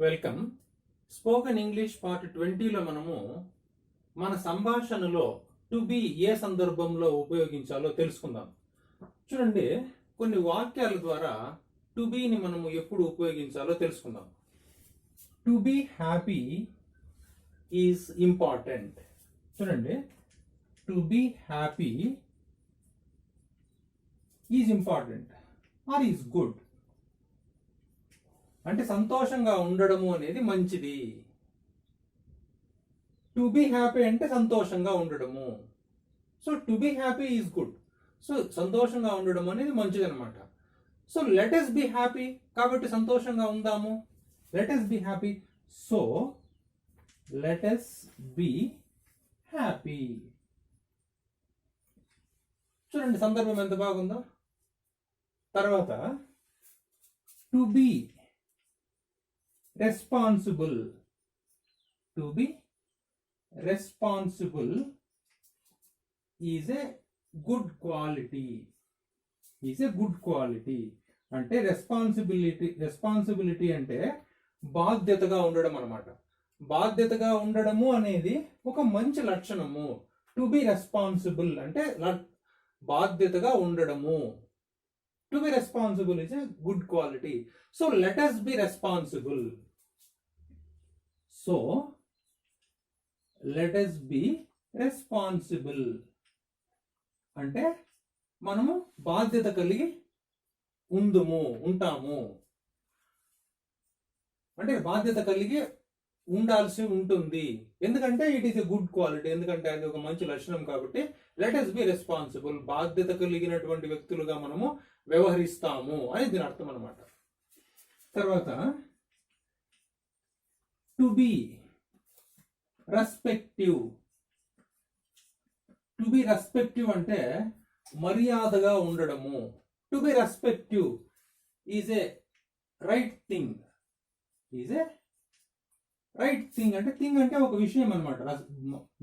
Welcome. Spoken English part 20లో మనము మన సంభాషణలో టు బి ఏ సందర్భంలో ఉపయోగించాలో తెలుసుకుందాం. చూడండి, కొన్ని వాక్యాల ద్వారా టు బిని మనము ఎప్పుడు ఉపయోగించాలో తెలుసుకుందాం. To be happy is important. చూడండి, to be happy is important or is good అంటే సంతోషంగా ఉండడము అనేది మంచిది. టు బి హ్యాపీ అంటే సంతోషంగా ఉండడము. So to be happy is good. So సంతోషంగా ఉండడం అనేది మంచిది అనమాట. So let us be happy, కాబట్టి సంతోషంగా ఉందాము. Let us be happy. So let us be happy. చూడండి సందర్భం ఎంత బాగుందో. తర్వాత to B responsible. To be responsible is a good quality. Is a good quality. అంటే రెస్పాన్సిబిలిటీ అంటే బాధ్యతగా ఉండడం అన్నమాట. బాధ్యతగా ఉండడము అనేది ఒక మంచి లక్షణము. టు బి రెస్పాన్సిబుల్ అంటే బాధ్యతగా ఉండడము. To be responsible is a good quality. So let us be responsible. So let us be responsible అంటే మనము బాధ్యత కలిగి ఉంటాము. అంటే బాధ్యత కలిగి ఉండాల్సి ఉంటుంది. ఎందుకంటే it is a good quality, ఎందుకంటే అది ఒక మంచి లక్షణం కాబట్టి లెట్ us బి రెస్పాన్సిబుల్, బాధ్యత కలిగినటువంటి వ్యక్తులుగా మనము వ్యవహరిస్తాము అని దీని అర్థం అనమాట. తర్వాత to B respective. To be respective అంటే మర్యాదగా ఉండడము. To B respective is a right thing. Is a right thing అంటే థింగ్ అంటే ఒక విషయం అనమాట.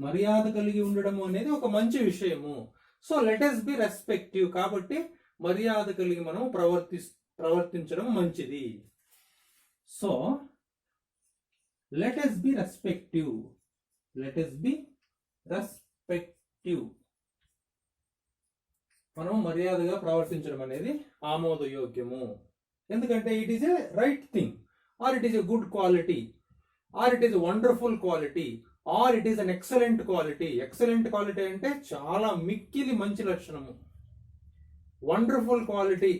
మర్యాద కలిగి ఉండడము అనేది ఒక మంచి విషయము. So let us be respective కాబట్టి మర్యాద కలిగి మనం ప్రవర్తించడం మంచిది. So let us be respective. Let us be respective. మనం మర్యాదగా ప్రవర్తించడం అనేది ఆమోదయోగ్యము. ఎందుకంటే it is a right thing, or it is a good quality, or it is a wonderful quality, or it is an excellent quality. Excellent quality అంటే చాలా మిక్కిలి మంచి లక్షణము. వండర్ఫుల్ క్వాలిటీ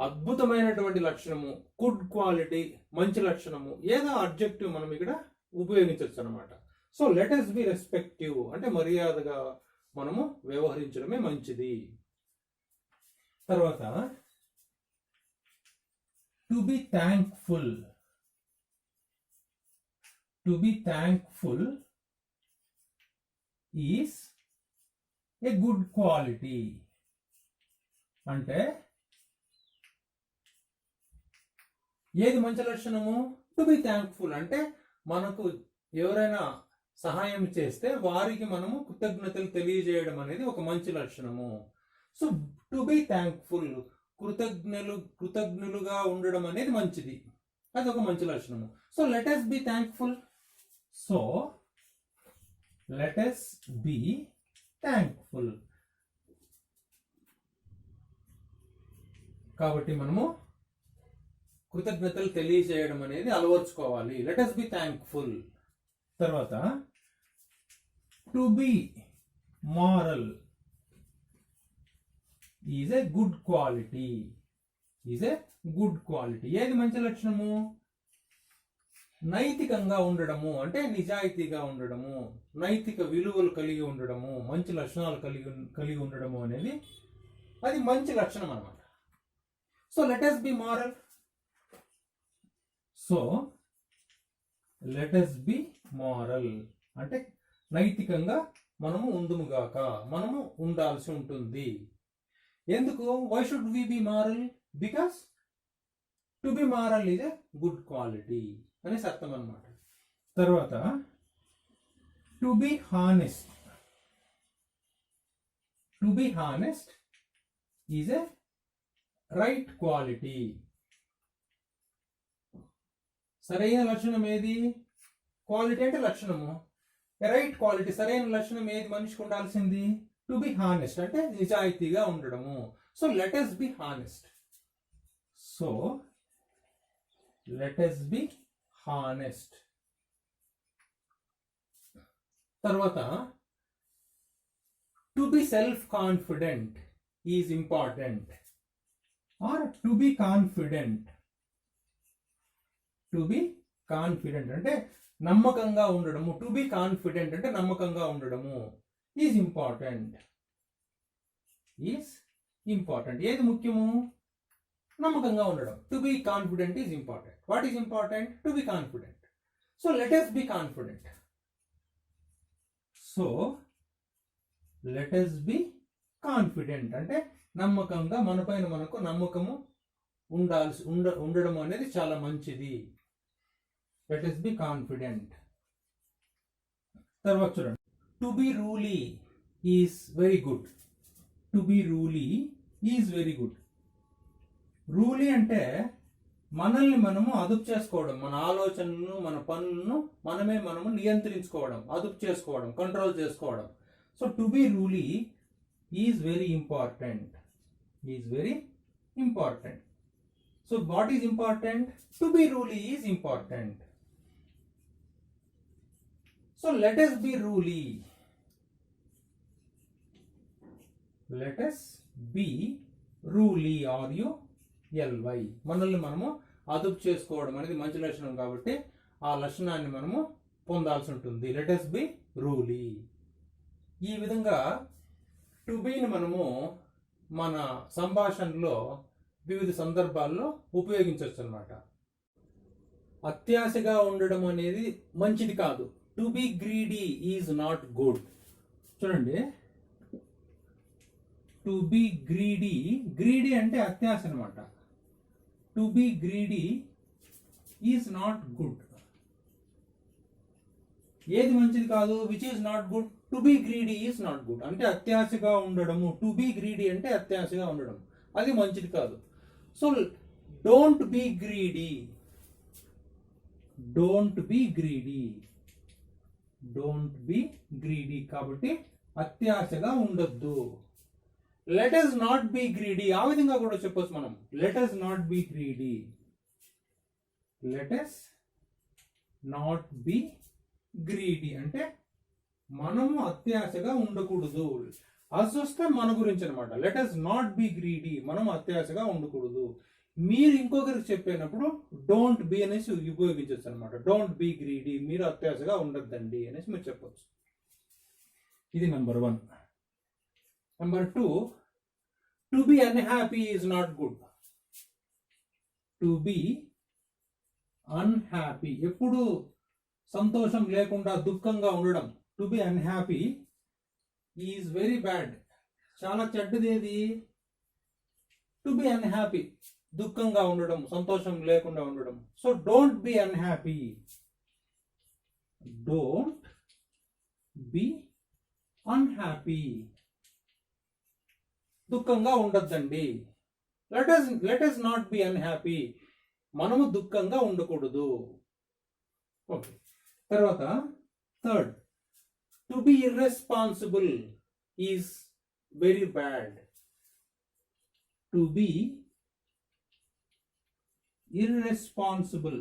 అద్భుతమైనటువంటి లక్షణము. గుడ్ క్వాలిటీ మంచి లక్షణము. ఏదో అబ్జెక్టివ్ మనం ఇక్కడ ఉపయోగించవచ్చు అనమాట. So let us be respective అంటే మర్యాదగా మనము వ్యవహరించడమే మంచిది. తర్వాత to be thankful. To be thankful is a good quality అంటే ఏది మంచి లక్షణము? టు బి థ్యాంక్ఫుల్ అంటే మనకు ఎవరైనా సహాయం చేస్తే వారికి మనము కృతజ్ఞతలు తెలియజేయడం అనేది ఒక మంచి లక్షణము. సో టు బి థ్యాంక్ఫుల్ కృతజ్ఞులుగా ఉండడం అనేది మంచిది. అది ఒక మంచి లక్షణము. So let us be thankful. So let us be thankful. కాబట్టి మనము కృతజ్ఞతలు తెలియజేయడం అనేది అలవర్చుకోవాలి. Let us be thankful. తర్వాత to be moral is a good quality. Is a good quality. ఏది మంచి లక్షణము? నైతికంగా ఉండడము అంటే నిజాయితీగా ఉండడము, నైతిక విలువలు కలిగి ఉండడము, మంచి లక్షణాలు కలిగి ఉండడము అనేది అది మంచి లక్షణం అన్నమాట. So let us be moral. So let us be moral అంటే నైతికంగా మనము ఉందుముగాక, మనము ఉండాల్సి ఉంటుంది. ఎందుకు? Why should we be moral? Because to be moral is a good quality అనేసి అర్థం అన్నమాట. తర్వాత to be honest. To be honest is a right quality. సరైన లక్షణం ఏది? క్వాలిటీ అంటే లక్షణము. రైట్ క్వాలిటీ, సరైన లక్షణం ఏది మనిషికి ఉండాల్సింది? టు బి హానెస్ట్ అంటే నిజాయితీగా ఉండడము. So let us be honest. So let us be honest. తర్వాత to be self confident is important or to be confident. To be confident అంటే నమ్మకంగా ఉండడము. టు బి కాన్ఫిడెంట్ అంటే నమ్మకంగా ఉండడము. Is important. Is important. ఏది ముఖ్యము? నమ్మకంగా ఉండడం. To be confident is important. What is important? To be confident. So let us be confident. So let us be confident అంటే నమ్మకంగా, మనపైన మనకు నమ్మకము ఉండడం అనేది చాలా మంచిది. Let us be confident. తర్వాత చూడండి, to be ruly is very good. To be ruly is very good. Ruly అంటే మనల్ని మనము అదుపు చేసుకోవడం, మన ఆలోచనలను, మన పనులను మనము నియంత్రించుకోవడం, అదుపు చేసుకోవడం, కంట్రోల్ చేసుకోవడం. So to be ruly is very important. Is very important. So what is important? To be ruly is important. So let us be ruly. Let us be ruly. RULY. మనల్ని మనము అదుపు చేసుకోవడం అనేది మంచి లక్షణం కాబట్టి ఆ లక్షణాన్ని మనము పొందాల్సి ఉంటుంది. let us be ruly. ఈ విధంగా టు బీని మనము మన సంభాషణలో వివిధ సందర్భాల్లో ఉపయోగించవచ్చు అన్నమాట. అత్యాశగా ఉండడం అనేది మంచిది కాదు. To be greedy is not good. చూడండి, టు బి గ్రీడీ, గ్రీడీ అంటే అత్యాశ అనమాట. To B greedy is not good. ఏది మంచిది కాదు? Which is not good? To B greedy is not good అంటే అత్యాశగా ఉండడము. టు బి గ్రీడీ అంటే అత్యాశగా ఉండడం, అది మంచిది కాదు. So don't B greedy. Don't be greedy. Don't be greedy కాబట్టి అత్యాశగా ఉండొద్దు. Let us not B greedy, ఆ విధంగా కూడా చెప్పొచ్చు మనం. Let us not B greedy. Let us not B greedy అంటే మనము అత్యాశగా ఉండకూడదు. అస్వస్థ మన గురించి అనమాట. Let us not B greedy, మనం అత్యాశగా ఉండకూడదు. మీరు ఇంకొకరికి చెప్పినప్పుడు డోంట్ బి అనేసి ఉపయోగించవచ్చు అనమాట. డోంట్ బి గ్రీడీ, మీరు అత్యాశగా ఉండద్దండి అనేసి మీరు చెప్పొచ్చు. ఇది number 1. Number 2, to be unhappy is not good. To B unhappy, ఎప్పుడు సంతోషం లేకుండా దుఃఖంగా ఉండడం. To B unhappy is very bad, చాలా చెడ్డది. ఏది? టు బి అన్హ్యాపీ, దుఃఖంగా ఉండడం, సంతోషం లేకుండా ఉండడం. So don't be unhappy. Don't be unhappy, దుఃఖంగా ఉండొద్దండి. Let us not be unhappy, మనము దుఃఖంగా ఉండకూడదు. ఓకే. తర్వాత 3rd, to be irresponsible is very bad. To be irresponsible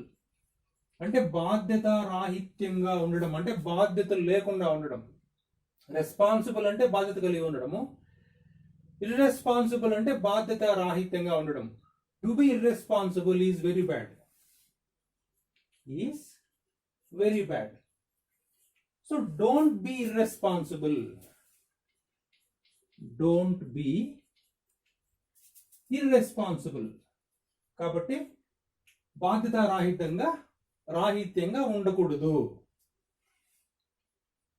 అంటే బాధ్యత రాహిత్యంగా ఉండడం, అంటే బాధ్యతలు లేకుండా ఉండడం. రెస్పాన్సిబుల్ అంటే బాధ్యత కలిగి ఉండడము. ఇర్రెస్పాన్సిబుల్ అంటే బాధ్యత రాహిత్యంగా ఉండడం. To be irresponsible is very bad. Is very bad. So don't B irresponsible. Don't be irresponsible కాబట్టి బాధ్యత రాహిత్యంగా ఉండకూడదు.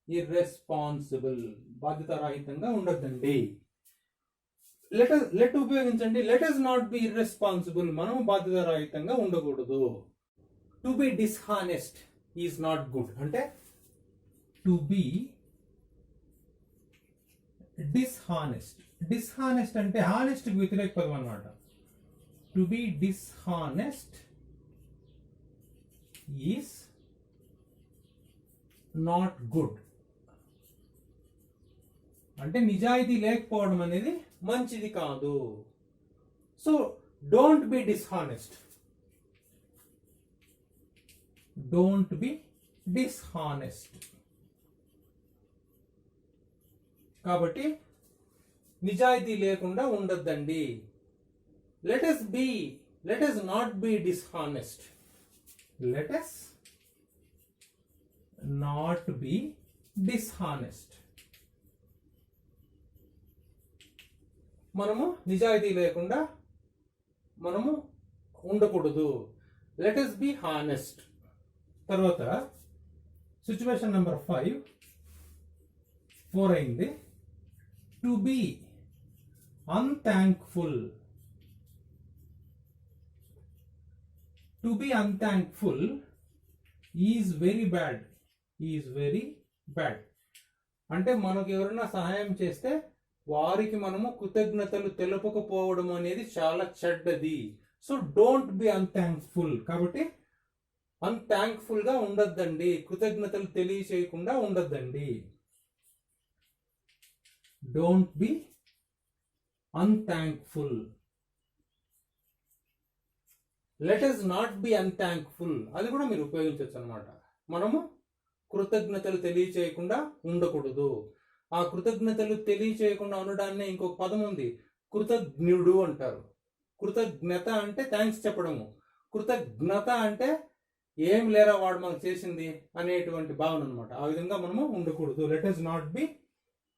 ఇర్రెస్పాన్సిబుల్, బాధ్యత రాహిత్యంగా ఉండొద్దండి. లెట్ ఉపయోగించండి. Let us not B irresponsible, మనం బాధ్యత రాహిత్యంగా ఉండకూడదు. To be dishonest is not good అంటే టు బి డిస్హానెస్ట్. డిస్హానెస్ట్ అంటే హానెస్ట్ కి వ్యతిరేక పదం అనమాట. To be dishonest is not good. అంటే నిజాయితీ లేకపోవడం అనేది మంచిది కాదు. So don't be dishonest. Don't be dishonest. కాబట్టి నిజాయితీ లేకుండా ఉండొద్దండి. Let us not be dishonest. Let us not be dishonest. మనము నిజాయితీ లేకుండా మనము ఉండకూడదు. Let us be honest. తర్వాత సిచ్యువేషన్ నెంబర్ 4 అయింది. To be unthankful. To be unthankful is very bad. Is very bad. అంటే మనకు ఎవరైనా సహాయం చేస్తే వారికి మనము కృతజ్ఞతలు తెలుపకపోవడం అనేది చాలా చెడ్డది. So don't be unthankful. కాబట్టి అన్థ్యాంక్ఫుల్ గా ఉండొద్దండి, కృతజ్ఞతలు తెలియచేయకుండా ఉండొద్దండి. Don't be unthankful. Let us not be unthankful. అది కూడా మీరు ఉపయోగించవచ్చు అనమాట. మనము కృతజ్ఞతలు తెలియచేయకుండా ఉండకూడదు. ఆ కృతజ్ఞతలు తెలియచేయకుండా ఉండడాన్ని ఇంకొక పదం ఉంది, కృతజ్ఞుడు అంటారు. కృతజ్ఞత అంటే థ్యాంక్స్ చెప్పడము, కృతజ్ఞత అంటే ఏం లేరా వాడు మనకు చేసింది అనేటువంటి భావన అనమాట. ఆ విధంగా మనము ఉండకూడదు. Let us not be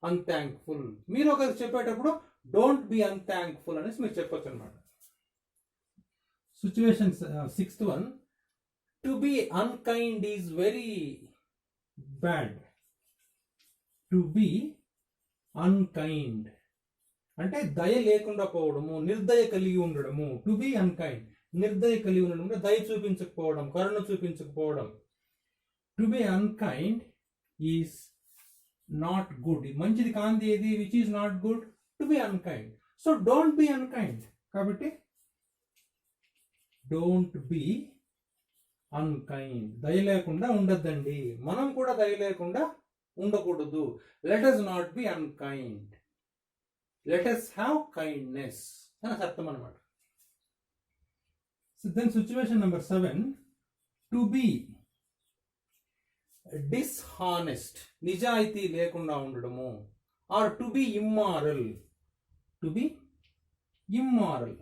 unthankful. మీరు ఒకరికి చెప్పేటప్పుడు డోంట్ బి అన్థ్యాంక్ఫుల్ అనేసి మీరు చెప్పొచ్చు అనమాట. Situation 6th one, to be unkind is very bad. To be unkind అంటే దయ లేకుండా పోవడము, నిర్దయ కలిగి ఉండడము. టు బి అన్కైండ్, నిర్దయ కలిగి ఉండడం అంటే దయ చూపించకపోవడం, కరుణ చూపించకపోవడం. To be unkind is not good. మంచిది కాంతి ఏది? Which is not good? To be unkind. So don't be unkind. కాబట్టి డోంట్ బి అన్కైండ్. దయ లేకుండా ఉండద్దండి. మనం కూడా దయ లేకుండా ఉండకూడదు. Let us not be unkind. Let us have kindness అని అర్థం అనమాట. Then situation number 7, to be dishonest. నిజాయితీ లేకుండా ఉండడము. Or to be immoral. To be immoral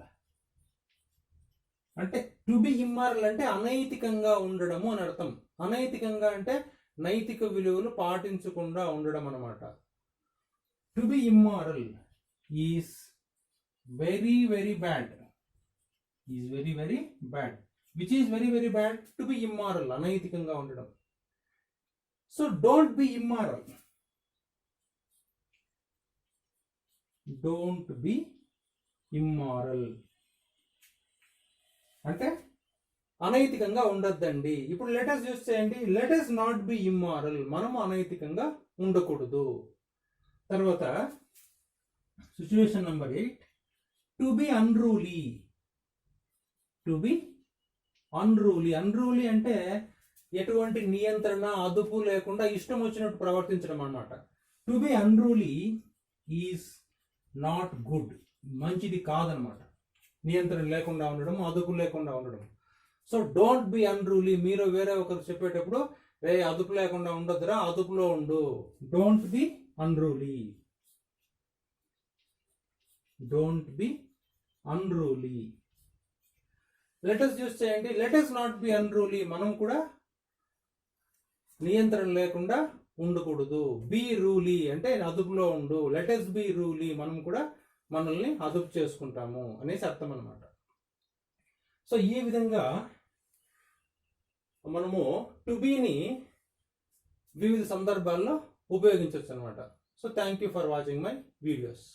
అంటే టు బి ఇమ్మారల్ అంటే అనైతికంగా ఉండడము అని అర్థం. అనైతికంగా అంటే నైతిక విలువలు పాటించకుండా ఉండడం అనమాట. To be immoral is very very bad. Is very very bad. Which is very very bad? To be immoral, అనైతికంగా ఉండడం. So don't be immoral. Don't be immoral అంటే అనైతికంగా ఉండొద్దండి. ఇప్పుడు లెట్ us యూస్ చేయండి. Let us not be immoral. మనము అనైతికంగా ఉండకూడదు. తర్వాత situation number 8, to be unruly. To be unruly. Unruly అంటే ఎటువంటి నియంత్రణ, అదుపు లేకుండా ఇష్టం వచ్చినట్టు ప్రవర్తించడం అన్నమాట. To be unruly is not good. మంచిది కాదనమాట. నియంత్రణ లేకుండా ఉండడం, అదుపు లేకుండా ఉండడం. So don't be unruly. మీరు వేరే ఒకరు చెప్పేటప్పుడు రే అదుపు లేకుండా ఉండొద్దురా, అదుపులో ఉండు. Don't be unruly. Don't be unruly. Let us use చేయండి. Let us not be unruly. మనం కూడా నియంత్రణ లేకుండా ఉండకూడదు. బి రూలీ అంటే అదుపులో ఉండు. లెట్ us బి రూలీ. మనం కూడా మనల్ని అదుపు చేసుకుంటాము అనేసి అర్థం అనమాట. సో ఈ విధంగా మనము టు బీని వివిధ సందర్భాల్లో ఉపయోగించవచ్చు అనమాట. So thank you for watching my videos.